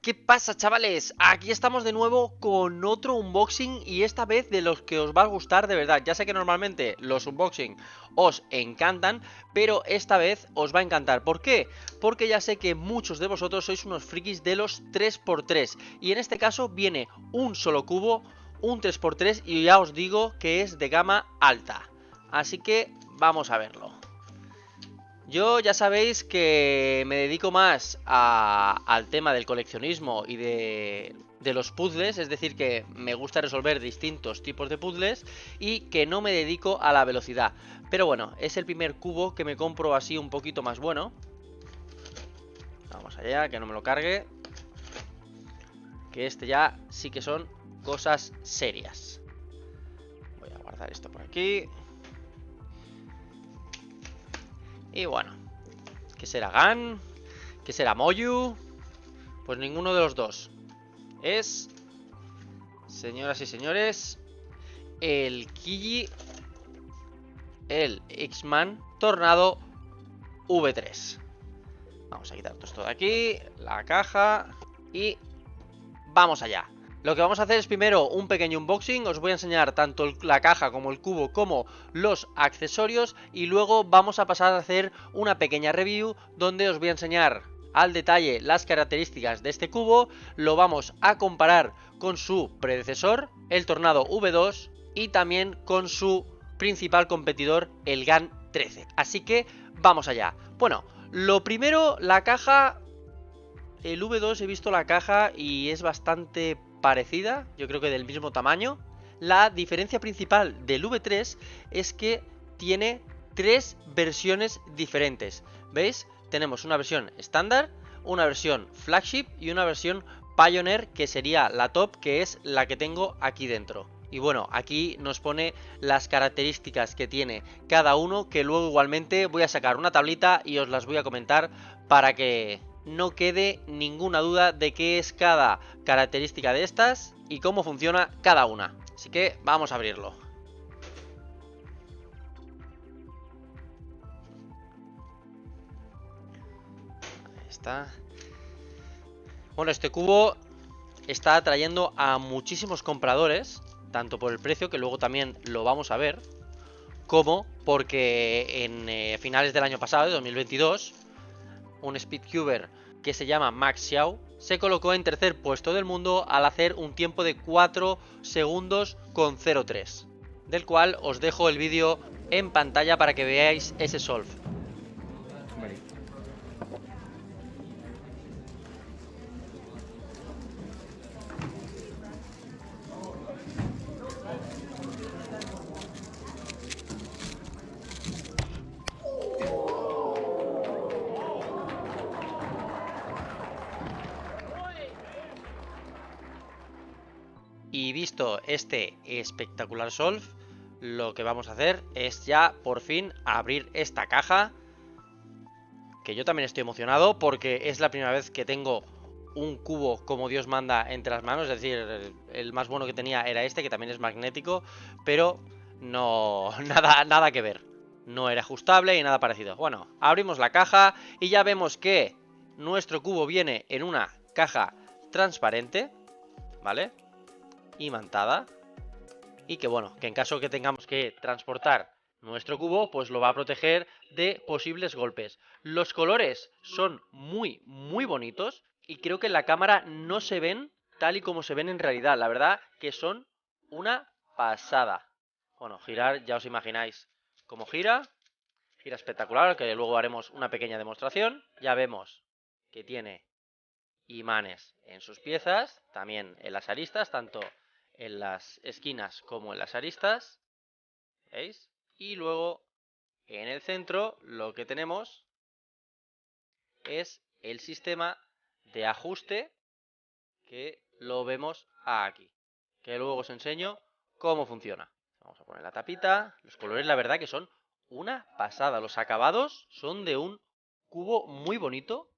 ¿Qué pasa, chavales? Aquí estamos de nuevo con otro unboxing y esta vez de los que os va a gustar de verdad. Ya sé que normalmente los unboxing os encantan, pero esta vez os va a encantar. ¿Por qué? Porque ya sé que muchos de vosotros sois unos frikis de los 3x3 y en este caso viene un solo cubo, un 3x3 y ya os digo que es de gama alta. Así que vamos a verlo. Yo ya sabéis que me dedico más al tema del coleccionismo y de los puzzles, es decir, que me gusta resolver distintos tipos de puzzles y que no me dedico a la velocidad. Pero bueno, es el primer cubo que me compro así un poquito más bueno. Vamos allá, que no me lo cargue. Que este ya sí que son cosas serias. Voy a guardar esto por aquí. Y bueno, ¿qué será Gan? ¿Qué será Moyu? Pues ninguno de los dos. Es, señoras y señores, el Kiji, el X-Man Tornado V3. Vamos a quitar esto de aquí, la caja y vamos allá. Lo que vamos a hacer es primero un pequeño unboxing, os voy a enseñar tanto la caja como el cubo como los accesorios y luego vamos a pasar a hacer una pequeña review donde os voy a enseñar al detalle las características de este cubo, lo vamos a comparar con su predecesor, el Tornado V2 y también con su principal competidor, el GAN 13. Así que vamos allá. Bueno, lo primero, la caja. El V2 he visto la caja y es bastante parecida, yo creo que del mismo tamaño. La diferencia principal del V3 es que tiene tres versiones diferentes. ¿Veis? Tenemos una versión estándar, una versión flagship y una versión Pioneer, que sería la top, que es la que tengo aquí dentro. Y bueno, aquí nos pone las características que tiene cada uno, que luego igualmente voy a sacar una tablita y os las voy a comentar para que no quede ninguna duda de qué es cada característica de estas y cómo funciona cada una. Así que vamos a abrirlo. Ahí está. Bueno, este cubo está atrayendo a muchísimos compradores, tanto por el precio, que luego también lo vamos a ver, como porque en finales del año pasado, de 2022, un speedcuber que se llama Max Xiao se colocó en tercer puesto del mundo al hacer un tiempo de 4 segundos con 03, del cual os dejo el vídeo en pantalla para que veáis ese solve. Vale. Y visto este espectacular solve, lo que vamos a hacer es ya por fin abrir esta caja, que yo también estoy emocionado porque es la primera vez que tengo un cubo como Dios manda entre las manos. Es decir, el más bueno que tenía era este, que también es magnético, pero no, nada que ver. No era ajustable y nada parecido. Bueno, abrimos la caja y ya vemos que nuestro cubo viene en una caja transparente, ¿vale? Imantada. Y que bueno, que en caso que tengamos que transportar nuestro cubo, pues lo va a proteger de posibles golpes. Los colores son muy bonitos y creo que en la cámara no se ven tal y como se ven en realidad. La verdad que son una pasada. Bueno, girar, ya os imagináis cómo gira. Gira espectacular, que luego haremos una pequeña demostración. Ya vemos que tiene imanes en sus piezas, también en las aristas, tanto en las esquinas como en las aristas, ¿veis? Y luego en el centro lo que tenemos es el sistema de ajuste, que lo vemos aquí, que luego os enseño cómo funciona. Vamos a poner la tapita. Los colores la verdad que son una pasada, los acabados son de un cubo muy bonito,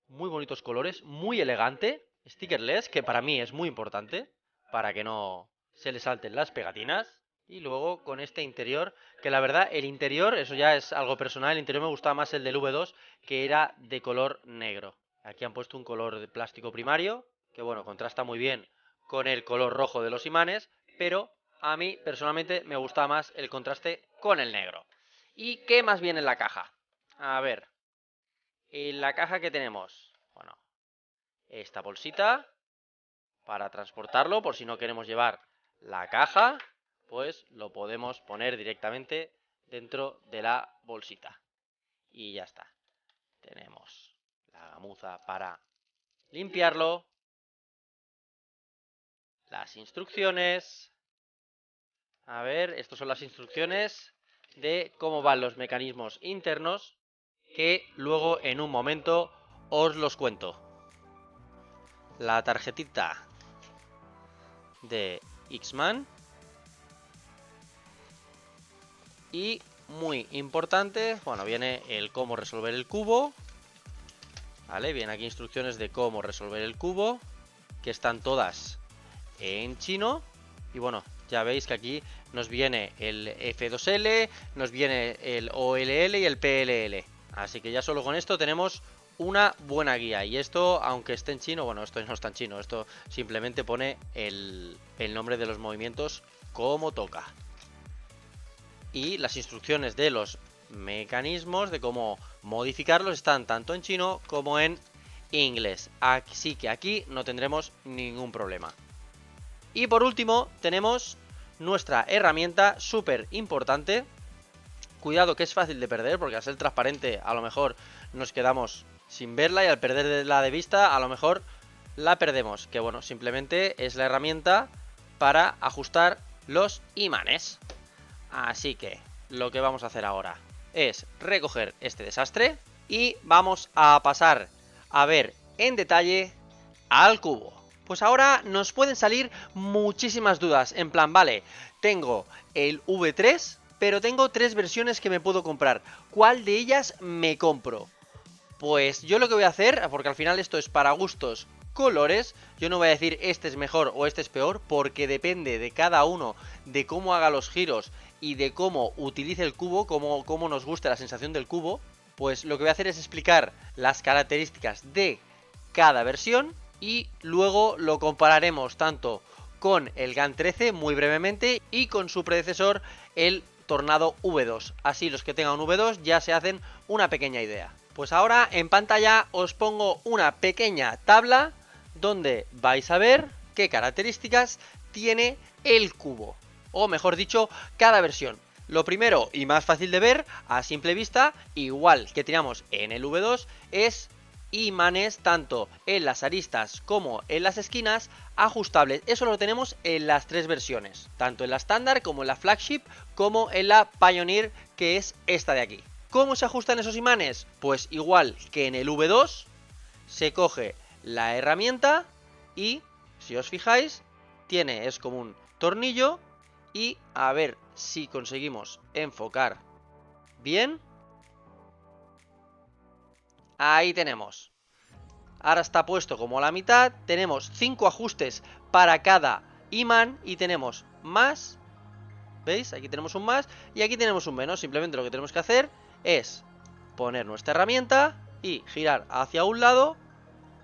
muy bonitos colores, muy elegante, stickerless, que para mí es muy importante, para que no se le salten las pegatinas. Y luego con este interior, que la verdad el interior, eso ya es algo personal, el interior me gustaba más el del V2, que era de color negro. Aquí han puesto un color de plástico primario, que bueno, contrasta muy bien con el color rojo de los imanes, pero a mí personalmente me gusta más el contraste con el negro. ¿Y qué más viene en la caja? A ver, en la caja que tenemos, bueno, esta bolsita para transportarlo, por si no queremos llevar la caja, pues lo podemos poner directamente dentro de la bolsita. Y ya está. Tenemos la gamuza para limpiarlo, las instrucciones. A ver, estas son las instrucciones de cómo van los mecanismos internos, que luego en un momento os los cuento. La tarjetita de X-Man. Y muy importante, bueno, viene el cómo resolver el cubo. Vale, viene aquí instrucciones de cómo resolver el cubo, que están todas en chino. Y bueno, ya veis que aquí nos viene el F2L, nos viene el OLL y el PLL. Así que ya solo con esto tenemos una buena guía. Y esto, aunque esté en chino, bueno, esto no está en chino, esto simplemente pone el nombre de los movimientos como toca. Y las instrucciones de los mecanismos, de cómo modificarlos, están tanto en chino como en inglés. Así que aquí no tendremos ningún problema. Y por último tenemos nuestra herramienta súper importante. Cuidado que es fácil de perder, porque al ser transparente a lo mejor nos quedamos sin verla, y al perderla de vista a lo mejor la perdemos. Que bueno, simplemente es la herramienta para ajustar los imanes. Así que lo que vamos a hacer ahora es recoger este desastre y vamos a pasar a ver en detalle al cubo. Pues ahora nos pueden salir muchísimas dudas, en plan, vale, tengo el V3, pero tengo 3 versiones que me puedo comprar. ¿Cuál de ellas me compro? Pues yo lo que voy a hacer, porque al final esto es para gustos colores, yo no voy a decir este es mejor o este es peor, porque depende de cada uno, de cómo haga los giros y de cómo utilice el cubo, cómo nos guste la sensación del cubo. Pues lo que voy a hacer es explicar las características de cada versión y luego lo compararemos tanto con el GAN 13 muy brevemente y con su predecesor el Tornado V2. Así los que tengan un V2 ya se hacen una pequeña idea. Pues ahora en pantalla os pongo una pequeña tabla donde vais a ver qué características tiene el cubo, o mejor dicho, cada versión. Lo primero y más fácil de ver a simple vista, igual que teníamos en el V2, es imanes tanto en las aristas como en las esquinas ajustables. Eso lo tenemos en las 3 versiones, tanto en la estándar como en la flagship como en la Pioneer, que es esta de aquí. ¿Cómo se ajustan esos imanes? Pues igual que en el V2, se coge la herramienta y, si os fijáis, es como un tornillo. Y a ver si conseguimos enfocar bien. Ahí tenemos. Ahora está puesto como a la mitad. Tenemos 5 ajustes para cada imán y tenemos más. ¿Veis? Aquí tenemos un más y aquí tenemos un menos. Simplemente lo que tenemos que hacer es poner nuestra herramienta y girar hacia un lado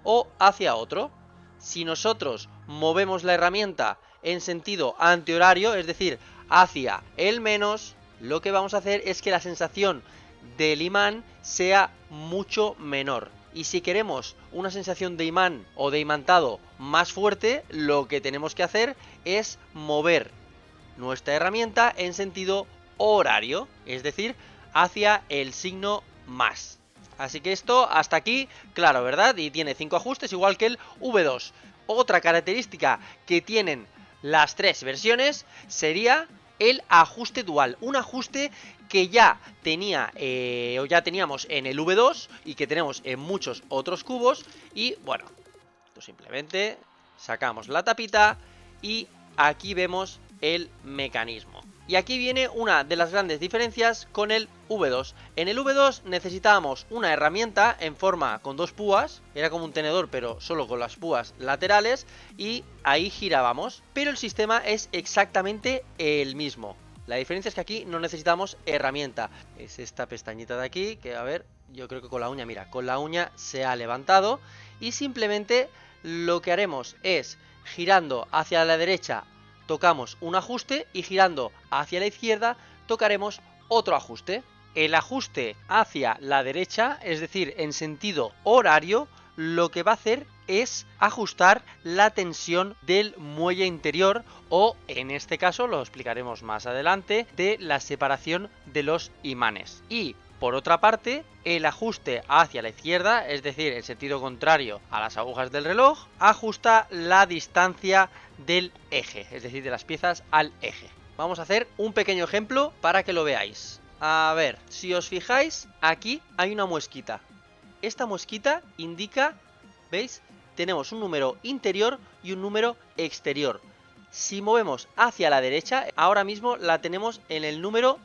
o hacia otro. Si nosotros movemos la herramienta en sentido antihorario, es decir, hacia el menos, lo que vamos a hacer es que la sensación del imán sea mucho menor. Y si queremos una sensación de imán o de imantado más fuerte, lo que tenemos que hacer es mover nuestra herramienta en sentido horario, es decir, hacia el signo más. Así que esto hasta aquí, claro, ¿verdad? Y tiene 5 ajustes, igual que el V2. Otra característica que tienen las 3 versiones sería el ajuste dual. Un ajuste que ya teníamos en el V2 y que tenemos en muchos otros cubos. Y bueno, pues simplemente sacamos la tapita y aquí vemos el mecanismo. Y aquí viene una de las grandes diferencias con el V2. En el V2 necesitábamos una herramienta en forma con 2 púas, era como un tenedor pero solo con las púas laterales, y ahí girábamos, pero el sistema es exactamente el mismo. La diferencia es que aquí no necesitamos herramienta. Es esta pestañita de aquí, que a ver, yo creo que con la uña, mira, con la uña se ha levantado y simplemente lo que haremos es girando hacia la derecha tocamos un ajuste y girando hacia la izquierda tocaremos otro ajuste. El ajuste hacia la derecha, es decir, en sentido horario, lo que va a hacer es ajustar la tensión del muelle interior o, en este caso, lo explicaremos más adelante, de la separación de los imanes. Y por otra parte, el ajuste hacia la izquierda, es decir, en sentido contrario a las agujas del reloj, ajusta la distancia del eje, es decir, de las piezas al eje. Vamos a hacer un pequeño ejemplo para que lo veáis. A ver, si os fijáis, aquí hay una muesquita. Esta muesquita indica, ¿veis? Tenemos un número interior y un número exterior. Si movemos hacia la derecha, ahora mismo la tenemos en el número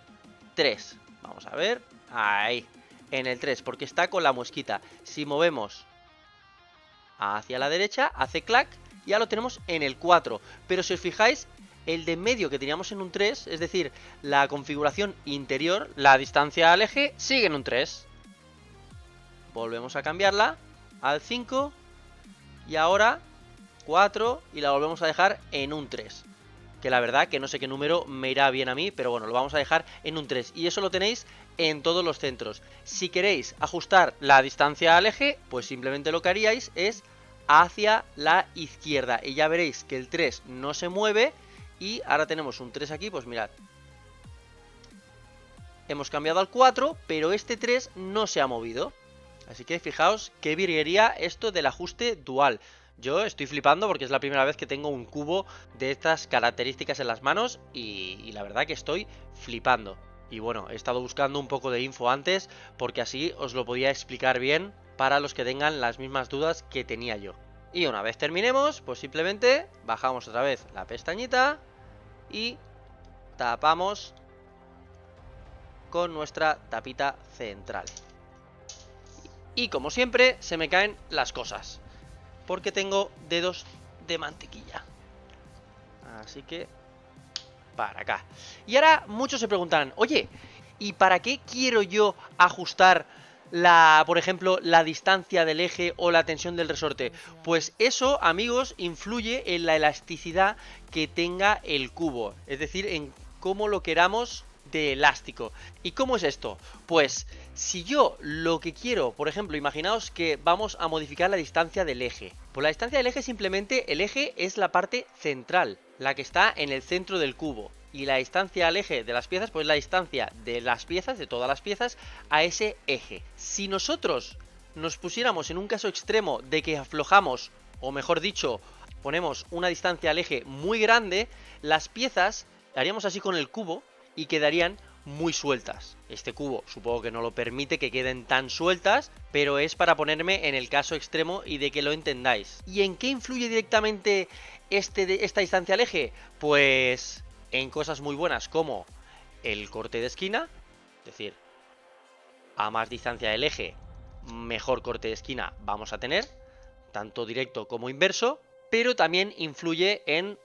3. Vamos a ver, ahí, en el 3, porque está con la muesquita. Si movemos hacia la derecha, hace clac, ya lo tenemos en el 4. Pero si os fijáis, el de en medio que teníamos en un 3, es decir, la configuración interior, la distancia al eje, sigue en un 3. Volvemos a cambiarla al 5 y ahora 4 y la volvemos a dejar en un 3. Que la verdad que no sé qué número me irá bien a mí, pero bueno, lo vamos a dejar en un 3. Y eso lo tenéis en todos los centros. Si queréis ajustar la distancia al eje, pues simplemente lo que haríais es hacia la izquierda. Y ya veréis que el 3 no se mueve. Y ahora tenemos un 3 aquí, pues mirad. Hemos cambiado al 4, pero este 3 no se ha movido. Así que fijaos qué virguería esto del ajuste dual. Yo estoy flipando porque es la primera vez que tengo un cubo de estas características en las manos y la verdad que estoy flipando. Y bueno, he estado buscando un poco de info antes porque así os lo podía explicar bien para los que tengan las mismas dudas que tenía yo. Y una vez terminemos, pues simplemente bajamos otra vez la pestañita y tapamos con nuestra tapita central. Y como siempre, se me caen las cosas, porque tengo dedos de mantequilla. Así que para acá. Y ahora muchos se preguntarán, oye, ¿y para qué quiero yo ajustar por ejemplo, la distancia del eje o la tensión del resorte? Pues eso, amigos, influye en la elasticidad que tenga el cubo, es decir, en cómo lo queramos de elástico. ¿Y cómo es esto? Pues si yo lo que quiero, por ejemplo, imaginaos que vamos a modificar la distancia del eje. Pues la distancia del eje simplemente, el eje es la parte central, la que está en el centro del cubo. Y la distancia al eje de las piezas, pues la distancia de las piezas, de todas las piezas, a ese eje. Si nosotros nos pusiéramos en un caso extremo de que aflojamos, o mejor dicho, ponemos una distancia al eje muy grande, las piezas haríamos así con el cubo y quedarían muy sueltas. Este cubo supongo que no lo permite que queden tan sueltas, pero es para ponerme en el caso extremo y de que lo entendáis. ¿Y en qué influye directamente esta distancia al eje? Pues en cosas muy buenas como el corte de esquina, es decir, a más distancia del eje, mejor corte de esquina vamos a tener, tanto directo como inverso, pero también influye en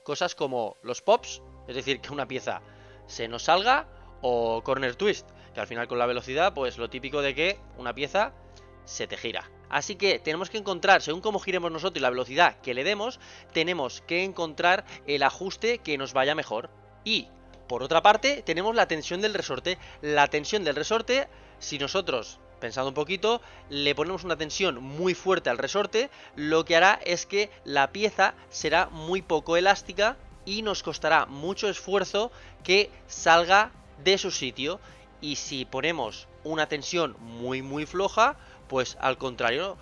cosas como los pops, es decir, que una pieza se nos salga, o corner twist, que al final con la velocidad, pues lo típico de que una pieza se te gira. Así que tenemos que encontrar, según cómo giremos nosotros y la velocidad que le demos, tenemos que encontrar el ajuste que nos vaya mejor. Y, por otra parte, tenemos la tensión del resorte. La tensión del resorte, si nosotros, pensando un poquito, le ponemos una tensión muy fuerte al resorte, lo que hará es que la pieza será muy poco elástica y nos costará mucho esfuerzo que salga de su sitio. Y si ponemos una tensión muy floja, pues al contrario,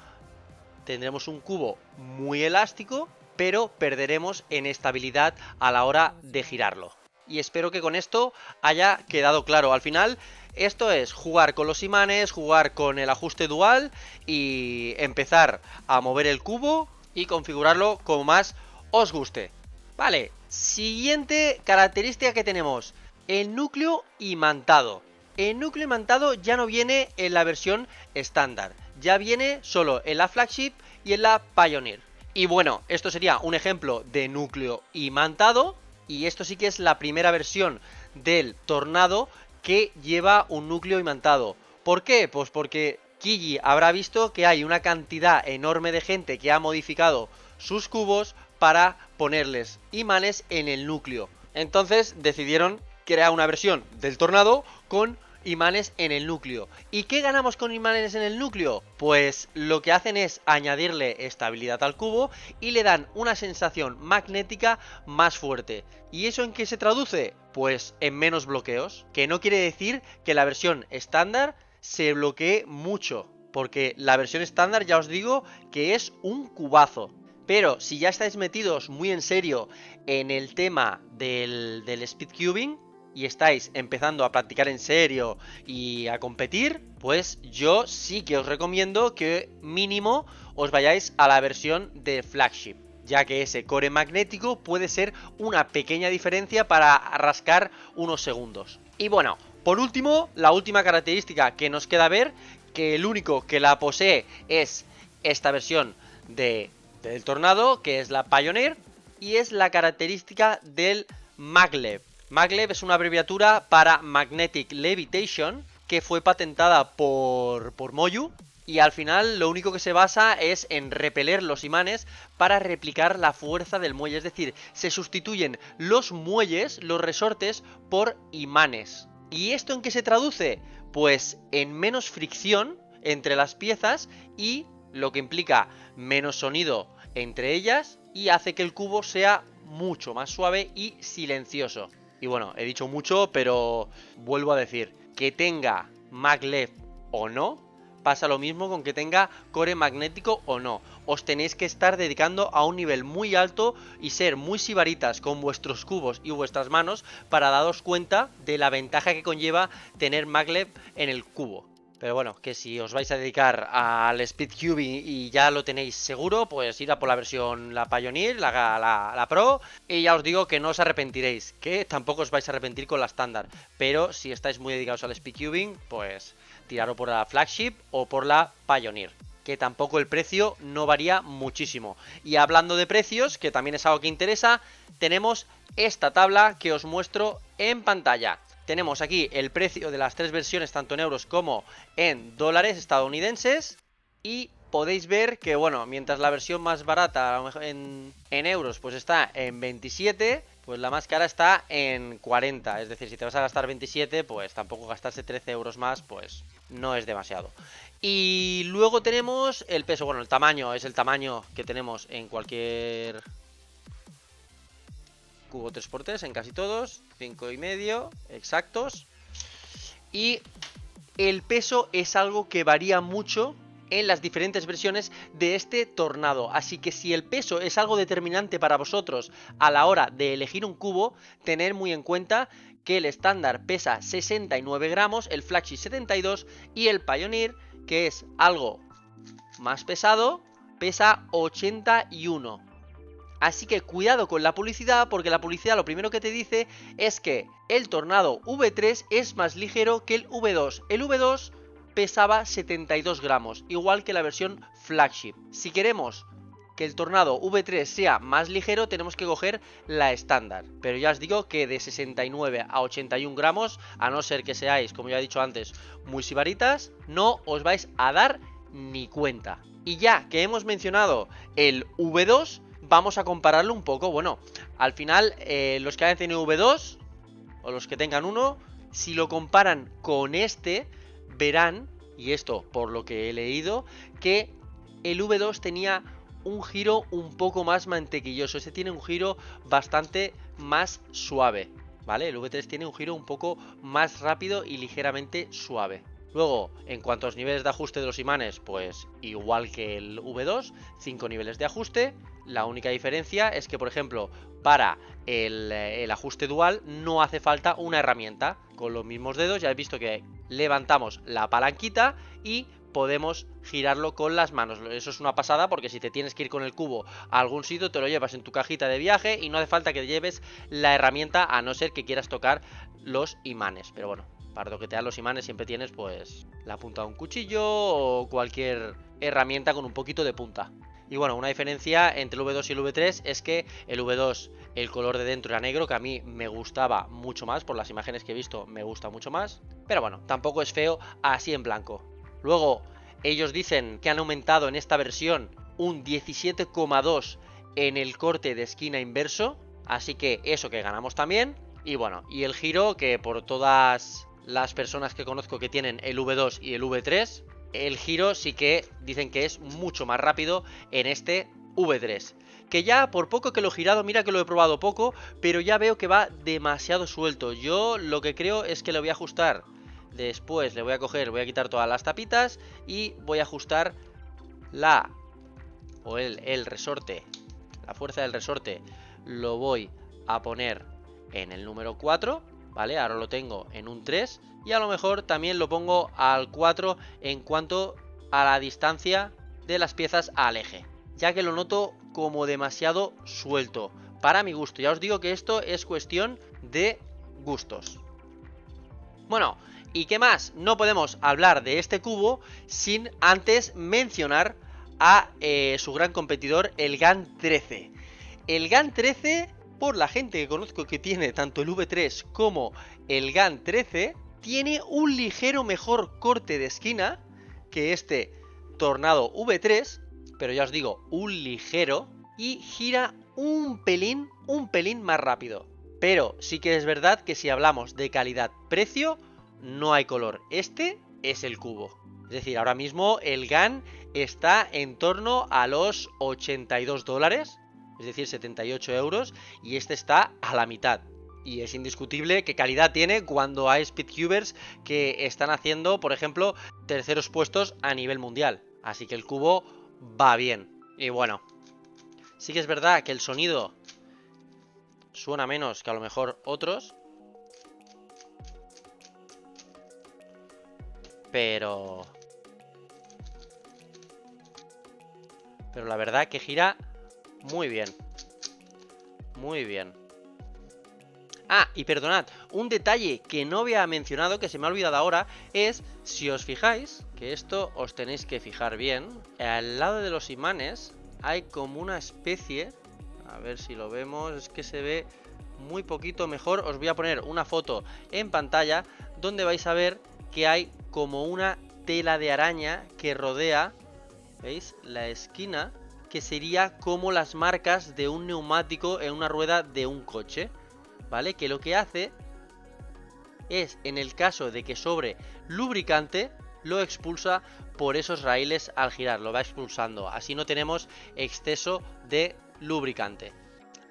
tendremos un cubo muy elástico, pero perderemos en estabilidad a la hora de girarlo. Y espero que con esto haya quedado claro. Al final, esto es jugar con los imanes, jugar con el ajuste dual y empezar a mover el cubo y configurarlo como más os guste. Vale, siguiente característica que tenemos, el núcleo imantado. El núcleo imantado ya no viene en la versión estándar, ya viene solo en la Flagship y en la Pioneer. Y bueno, esto sería un ejemplo de núcleo imantado, y esto sí que es la primera versión del Tornado que lleva un núcleo imantado. ¿Por qué? Pues porque Kiji habrá visto que hay una cantidad enorme de gente que ha modificado sus cubos para ponerles imanes en el núcleo. Entonces decidieron crear una versión del Tornado con imanes en el núcleo. ¿Y qué ganamos con imanes en el núcleo? Pues lo que hacen es añadirle estabilidad al cubo y le dan una sensación magnética más fuerte. ¿Y eso en qué se traduce? Pues en menos bloqueos, que no quiere decir que la versión estándar se bloquee mucho, porque la versión estándar ya os digo que es un cubazo. Pero si ya estáis metidos muy en serio en el tema del speedcubing y estáis empezando a practicar en serio y a competir, pues yo sí que os recomiendo que mínimo os vayáis a la versión de flagship, ya que ese core magnético puede ser una pequeña diferencia para rascar unos segundos. Y bueno, por último, la última característica que nos queda ver, que el único que la posee es esta versión del Tornado, que es la Pioneer, y es la característica del Maglev. Maglev es una abreviatura para Magnetic Levitation, que fue patentada por Moyu, y al final lo único que se basa es en repeler los imanes para replicar la fuerza del muelle. Es decir, se sustituyen los muelles, los resortes, por imanes. ¿Y esto en qué se traduce? Pues en menos fricción entre las piezas y lo que implica menos sonido entre ellas y hace que el cubo sea mucho más suave y silencioso. Y bueno, he dicho mucho, pero vuelvo a decir, que tenga maglev o no, pasa lo mismo con que tenga core magnético o no. Os tenéis que estar dedicando a un nivel muy alto y ser muy sibaritas con vuestros cubos y vuestras manos para daros cuenta de la ventaja que conlleva tener maglev en el cubo. Pero bueno, que si os vais a dedicar al speedcubing y ya lo tenéis seguro, pues ir a por la versión, la Pioneer, la Pro, y ya os digo que no os arrepentiréis, que tampoco os vais a arrepentir con la estándar. Pero si estáis muy dedicados al speedcubing, pues tiraros por la flagship o por la Pioneer, que tampoco el precio no varía muchísimo. Y hablando de precios, que también es algo que interesa, tenemos esta tabla que os muestro en pantalla. Tenemos aquí el precio de las tres versiones, tanto en euros como en dólares estadounidenses. Y podéis ver que, bueno, mientras la versión más barata en euros pues está en 27, pues la más cara está en 40. Es decir, si te vas a gastar 27, pues tampoco gastarse 13 euros más, pues no es demasiado. Y luego tenemos el peso, bueno, el tamaño es el tamaño que tenemos en cualquier cubo 3x3, en casi todos, 5,5 exactos. Y el peso es algo que varía mucho en las diferentes versiones de este Tornado, así que si el peso es algo determinante para vosotros a la hora de elegir un cubo, tened muy en cuenta que el estándar pesa 69 gramos, el flagship 72 y el Pioneer, que es algo más pesado, pesa 81. Así que cuidado con la publicidad, porque la publicidad lo primero que te dice es que el Tornado V3 es más ligero que el V2. El V2 pesaba 72 gramos, igual que la versión flagship. Si queremos que el Tornado V3 sea más ligero, tenemos que coger la estándar. Pero ya os digo que de 69 a 81 gramos, a no ser que seáis, como ya he dicho antes, muy sibaritas, no os vais a dar ni cuenta. Y ya que hemos mencionado el V2, vamos a compararlo un poco. Bueno, al final los que hayan tenido V2 o los que tengan uno, si lo comparan con este, verán, y esto por lo que he leído, que el V2 tenía un giro un poco más mantequilloso. Este tiene un giro bastante más suave, ¿vale? El V3 tiene un giro un poco más rápido y ligeramente suave. Luego, en cuanto a los niveles de ajuste de los imanes, pues igual que el V2, 5 niveles de ajuste. La única diferencia es que, por ejemplo, para el ajuste dual no hace falta una herramienta. Con los mismos dedos ya he visto que levantamos la palanquita y podemos girarlo con las manos. Eso es una pasada, porque si te tienes que ir con el cubo a algún sitio, te lo llevas en tu cajita de viaje y no hace falta que lleves la herramienta, a no ser que quieras tocar los imanes. Pero bueno, para toquetear los imanes siempre tienes pues la punta de un cuchillo o cualquier herramienta con un poquito de punta. Y bueno, una diferencia entre el V2 y el V3 es que el V2, el color de dentro era negro, que a mí me gustaba mucho más, por las imágenes que he visto me gusta mucho más. Pero bueno, tampoco es feo así en blanco. Luego, ellos dicen que han aumentado en esta versión un 17,2 en el corte de esquina inverso, así que eso que ganamos también. Y bueno, y el giro, que por todas las personas que conozco que tienen el V2 y el V3, el giro sí que dicen que es mucho más rápido en este V3. Que ya por poco que lo he girado, mira que lo he probado poco, pero ya veo que va demasiado suelto. Yo lo que creo es que lo voy a ajustar. Después le voy a coger, voy a quitar todas las tapitas y voy a ajustar el resorte. La fuerza del resorte lo voy a poner en el número 4, ¿vale? Ahora lo tengo en un 3 y a lo mejor también lo pongo al 4 en cuanto a la distancia de las piezas al eje, ya que lo noto como demasiado suelto para mi gusto. Ya os digo que esto es cuestión de gustos. Bueno, ¿y qué más? No podemos hablar de este cubo sin antes mencionar a su gran competidor, el GAN 13. El GAN 13, por la gente que conozco que tiene tanto el V3 como el GAN 13, tiene un ligero mejor corte de esquina que este Tornado V3, pero ya os digo, un ligero, y gira un pelín más rápido. Pero sí que es verdad que si hablamos de calidad-precio, no hay color. Este es el cubo. Es decir, ahora mismo el GAN está en torno a los 82 dólares, es decir, 78 euros, y este está a la mitad. Y es indiscutible qué calidad tiene cuando hay speedcubers que están haciendo, por ejemplo, terceros puestos a nivel mundial. Así que el cubo va bien. Y bueno, sí que es verdad que el sonido suena menos que a lo mejor otros, pero la verdad que gira muy bien. Muy bien. Ah, y perdonad, un detalle que no había mencionado, que se me ha olvidado ahora, es, si os fijáis, que esto os tenéis que fijar bien, al lado de los imanes hay como una especie, a ver si lo vemos, es que se ve muy poquito mejor, os voy a poner una foto en pantalla donde vais a ver que hay como una tela de araña que rodea, ¿veis? La esquina, que sería como las marcas de un neumático en una rueda de un coche, ¿vale? Que lo que hace es, en el caso de que sobre lubricante, lo expulsa por esos raíles al girar, lo va expulsando, así no tenemos exceso de lubricante.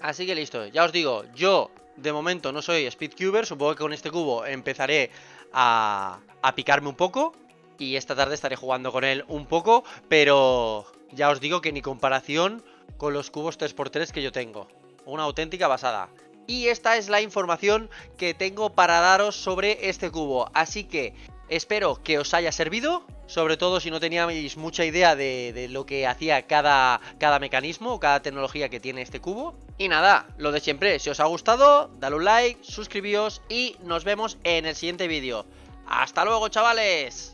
Así que listo, ya os digo, yo de momento no soy speedcuber, supongo que con este cubo empezaré a picarme un poco y esta tarde estaré jugando con él un poco, pero ya os digo que ni comparación con los cubos 3x3 que yo tengo, una auténtica basada. Y esta es la información que tengo para daros sobre este cubo, así que espero que os haya servido, sobre todo si no teníais mucha idea de lo que hacía cada mecanismo o cada tecnología que tiene este cubo. Y nada, lo de siempre, si os ha gustado, dale un like, suscribíos y nos vemos en el siguiente vídeo. ¡Hasta luego, chavales!